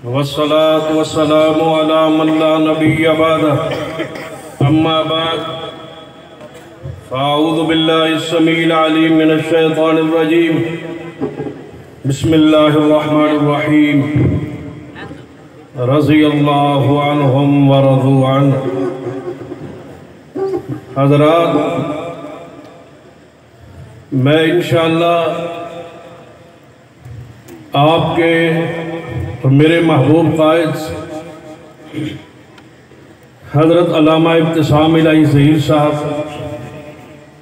والصلاة والسلام على من لا نبي بعده أما بعد فأعوذ بالله السميع العليم من الشيطان الرجيم بسم الله الرحمن الرحيم رضي الله عنهم ورضوا عنه۔ حضرات، میں انشاءاللہ آپ کے اور میرے محبوب قائد حضرت علامہ ابتسام الہی ظہیر صاحب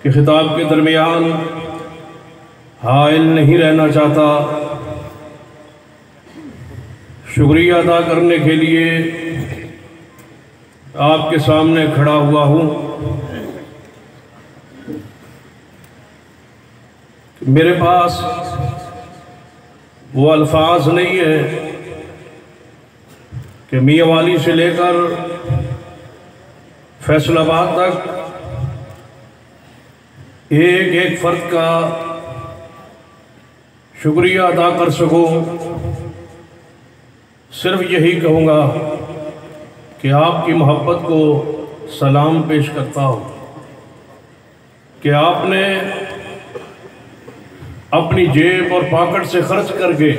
کے خطاب کے درمیان حائل نہیں رہنا چاہتا۔ شکریہ ادا کرنے کے لیے آپ کے سامنے کھڑا ہوا ہوں۔ میرے پاس وہ الفاظ نہیں ہے کہ میاں والی سے لے کر فیصل آباد تک ایک ایک فرد کا شکریہ ادا کر سکوں۔ صرف یہی کہوں گا کہ آپ کی محبت کو سلام پیش کرتا ہوں کہ آپ نے اپنی جیب اور پاکٹ سے خرچ کر کے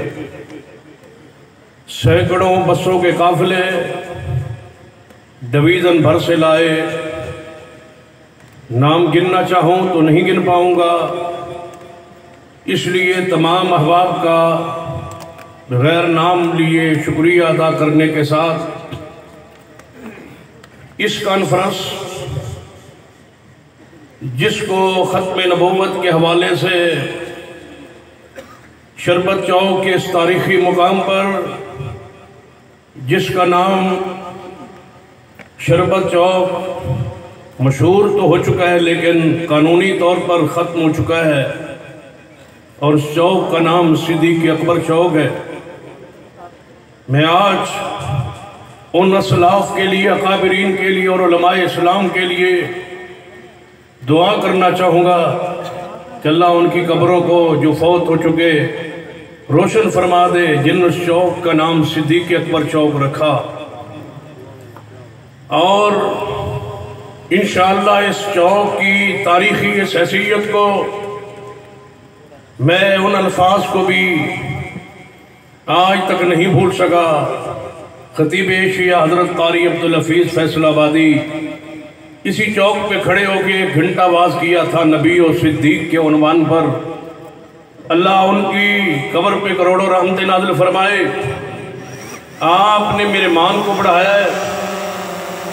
سینکڑوں بسوں کے قافلے ڈویژن بھر سے لائے۔ نام گننا چاہوں تو نہیں گن پاؤں گا، اس لیے تمام احباب کا بغیر نام لیے شکریہ ادا کرنے کے ساتھ اس کانفرنس جس کو ختم نبوت کے حوالے سے شربت چوک کے اس تاریخی مقام پر جس کا نام شربت چوک مشہور تو ہو چکا ہے لیکن قانونی طور پر ختم ہو چکا ہے، اور اس چوک کا نام صدیق اکبر چوک ہے۔ میں آج ان اسلاف کے لیے، اکابرین کے لیے اور علماء اسلام کے لیے دعا کرنا چاہوں گا کہ اللہ ان کی قبروں کو جو فوت ہو چکے روشن فرما دے، جن اس چوک کا نام صدیق اکبر چوک رکھا۔ اور انشاءاللہ اس چوک کی تاریخی اس حیثیت کو میں ان الفاظ کو بھی آج تک نہیں بھول سکا۔ خطیب ایشیا حضرت قاری عبدالحفیظ فیصل آبادی اسی چوک پہ کھڑے ہو کے ایک گھنٹہ واز کیا تھا نبی و صدیق کے عنوان پر۔ اللہ ان کی قبر پہ کروڑوں رحمت نازل فرمائے۔ آپ نے میرے مان کو بڑھایا ہے،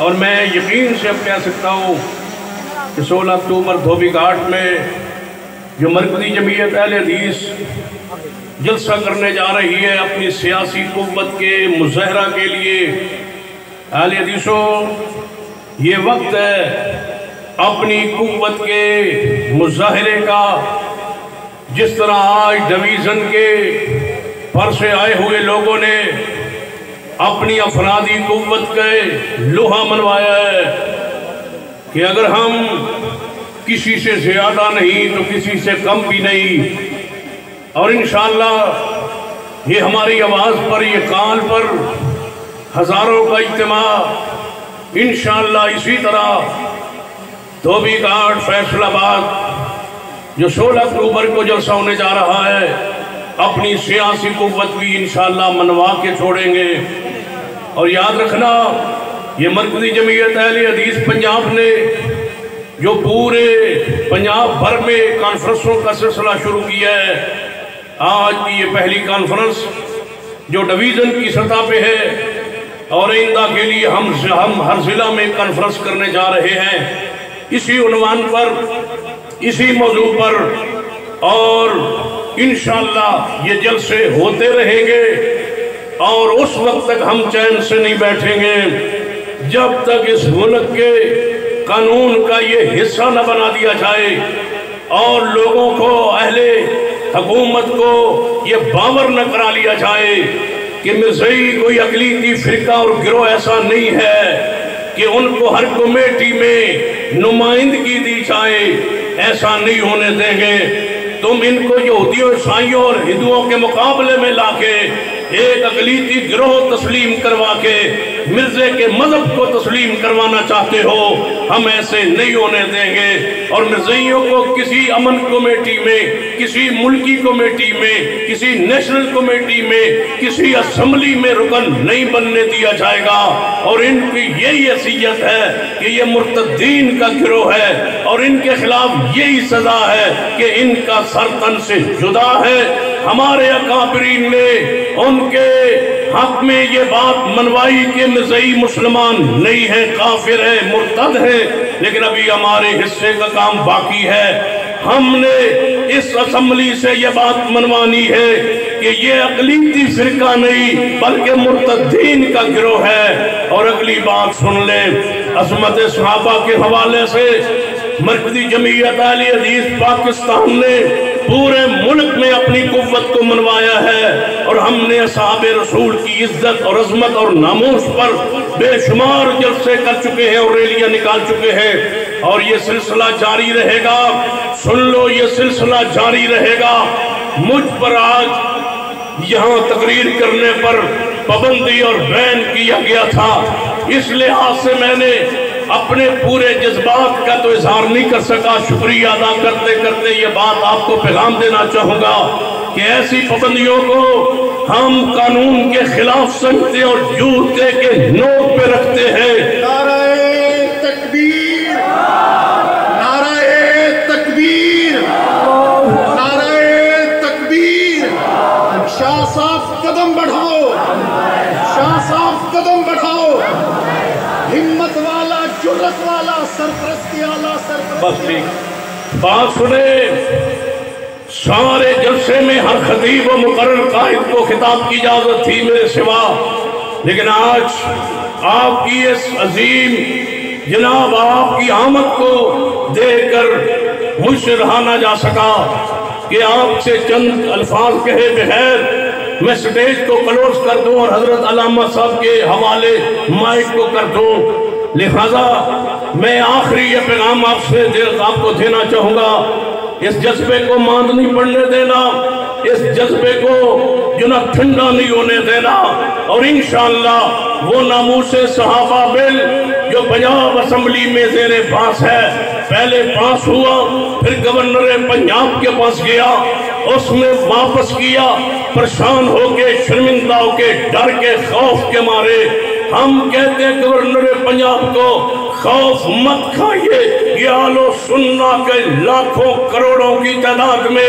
اور میں یقین سے اب کہہ سکتا ہوں کہ 16 اکتوبر دھوبی گھاٹ میں جو مرکزی جمعیت اہل حدیث جلسہ کرنے جا رہی ہے اپنی سیاسی قوت کے مظاہرہ کے لیے، اہل حدیثوں یہ وقت ہے اپنی قوت کے مظاہرے کا۔ جس طرح آج ڈویژن کے پر سے آئے ہوئے لوگوں نے اپنی افرادی قوت کے لوہا منوایا ہے کہ اگر ہم کسی سے زیادہ نہیں تو کسی سے کم بھی نہیں، اور انشاءاللہ یہ ہماری آواز پر، یہ کال پر ہزاروں کا اجتماع انشاءاللہ اسی طرح دھوبی گھاٹ فیصل آباد جو 16 اکتوبر کو جلسہ ہونے جا رہا ہے اپنی سیاسی قوت بھی انشاءاللہ منوا کے چھوڑیں گے۔ اور یاد رکھنا، یہ مرکزی جمعیت اہل حدیث پنجاب نے جو پورے پنجاب بھر میں کانفرنسوں کا سلسلہ شروع کیا ہے، آج کی یہ پہلی کانفرنس جو ڈویژن کی سطح پہ ہے، اور آئندہ کے لیے ہم ہر ضلع میں کانفرنس کرنے جا رہے ہیں اسی عنوان پر، اسی موضوع پر، اور انشاءاللہ یہ جلسے ہوتے رہیں گے، اور اس وقت تک ہم چین سے نہیں بیٹھیں گے جب تک اس ملک کے قانون کا یہ حصہ نہ بنا دیا جائے، اور لوگوں کو، اہل حکومت کو یہ باور نہ کرا لیا جائے کہ مرزائی کوئی اقلیتی فرقہ اور گروہ ایسا نہیں ہے کہ ان کو ہر کمیٹی میں نمائندگی دی جائے۔ ایسا نہیں ہونے دیں گے۔ تم ان کو یہودیوں، عیسائیوں اور ہندوؤں کے مقابلے میں لا کے ایک اقلیتی گروہ تسلیم کروا کے مرزے کے مذہب کو تسلیم کروانا چاہتے ہو، ہم ایسے نہیں ہونے دیں گے۔ اور مرزائیوں کو کسی امن کمیٹی میں، کسی ملکی کمیٹی میں، کسی نیشنل کمیٹی میں، کسی اسمبلی میں رکن نہیں بننے دیا جائے گا۔ اور ان کی یہی حیثیت ہے کہ یہ مرتدین کا گروہ ہے، اور ان کے خلاف یہی سزا ہے کہ ان کا سر تن سے جدا ہے۔ ہمارے اکابرین نے ان کے حق میں یہ بات منوائی کہ مرزائی مسلمان نہیں ہے، کافر ہے، مرتد ہے، لیکن ابھی ہمارے حصے کا کام باقی ہے۔ ہم نے اس اسمبلی سے یہ بات منوانی ہے کہ یہ اقلیتی فرقہ نہیں بلکہ مرتدین کا گروہ ہے۔ اور اگلی بات سن لیں، عظمت صحابہ کے حوالے سے مرکزی جمعیت اہل حدیث پاکستان نے پورے ملک میں اپنی قوت کو منوایا ہے، اور ہم نے اصحاب رسول کی عزت اور عظمت اور ناموس پر بے شمار جلسے کر چکے ہیں اور ریلیاں نکال چکے ہیں، اور یہ سلسلہ جاری رہے گا۔ سن لو، یہ سلسلہ جاری رہے گا۔ مجھ پر آج یہاں تقریر کرنے پر پابندی اور بین کیا گیا تھا، اس لحاظ سے میں نے اپنے پورے جذبات کا تو اظہار نہیں کر سکا۔ شکریہ ادا کرتے کرتے یہ بات آپ کو پیغام دینا چاہوں گا کہ ایسی پابندیوں کو ہم قانون کے خلاف سمجھتے اور جوتے کے نوک پہ رکھتے ہیں۔ نعرہ تکبیر، نعرہ تکبیر، نعرہ تکبیر۔ شاہ صاحب قدم بڑھاؤ، شاہ صاحب قدم بڑھاؤ، ہمت والا، جرت والا، سرپرستی والا، بس سرپرستی ٹھیک، بات سنیں۔ سارے جلسے میں ہر خطیب و مقرر قائد کو خطاب کی اجازت تھی میرے سوا، لیکن آج آپ کی اس عظیم جناب آپ کی آمد کو دیکھ کر مجھ سے رہا نہ جا سکا کہ آپ سے چند الفاظ کہے بغیر میں سٹیج کو کلوز کر دوں اور حضرت علامہ صاحب کے حوالے مائک کو کر دوں۔ لہذا میں آخری یہ پیغام آپ کو دینا چاہوں گا، اس جذبے کو ماند نہیں پڑنے دینا، اس جذبے کو جناب ٹھنڈا نہیں ہونے دینا، اور انشاءاللہ وہ ناموس صحابہ بل جو پنجاب اسمبلی میں زیر بحث ہے، پہلے پاس ہوا، پھر گورنر پنجاب کے پاس گیا، اس نے واپس کیا، پریشان ہو کے، شرمندہ ہو کے، ڈر کے، خوف کے مارے۔ ہم کہتے ہیں گورنر پنجاب کو خوف مت کھائیے، یہ اہل سنہ کے لاکھوں کروڑوں کی تعداد میں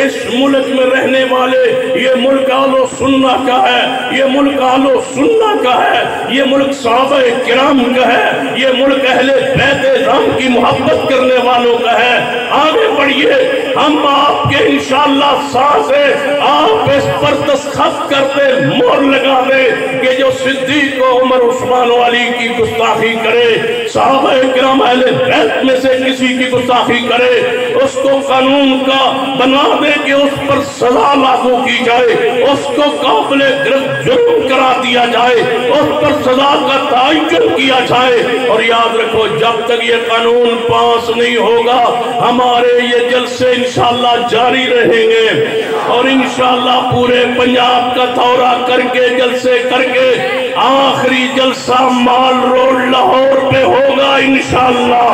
اس ملک میں رہنے والے، یہ ملک اہل سنہ کا ہے، یہ ملک اہل سنہ کا ہے، یہ ملک صحابہ کرام کا ہے، یہ ملک اہل بیت رام کی محبت کرنے والوں کا ہے۔ آگے بڑھئے، ہم آپ کے انشاءاللہ ساتھ ہیں، آپ اس پر دستخط کرتے مہر لگا دے کہ جو صدیق و عمر عثمان و علی کی گستاخی کرے، صحابہ کرام اہل بیت میں سے کسی کی گستاخی کرے، اس کو قانون کا بنا دے کہ اس پر سزا لاگو کی جائے، اس کو قابل گرفت جرم کرا دیا جائے، اس پر سزا کا تعین کیا جائے۔ اور یاد رکھو، جب تک یہ قانون پاس نہیں ہوگا ہمارے یہ جلسے انشاءاللہ جاری رہیں گے، اور انشاءاللہ پورے پنجاب کا دورہ کر کے، جلسے کر کے، آخری جلسہ مال روڈ لاہور پہ ہوگا انشاءاللہ،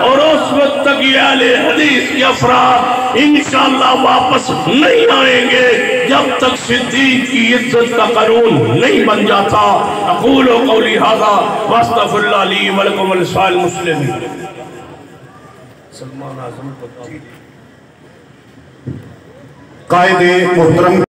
اور اس وقت تک یہ اہل حدیث کے افراد انشاءاللہ واپس نہیں آئیں گے جب تک صدیق کی عزت کا قانون نہیں بن جاتا۔ اقول قولی ھذا واستغفر اللہ لی ولکم ولسائر المسلمین۔ قائد محترم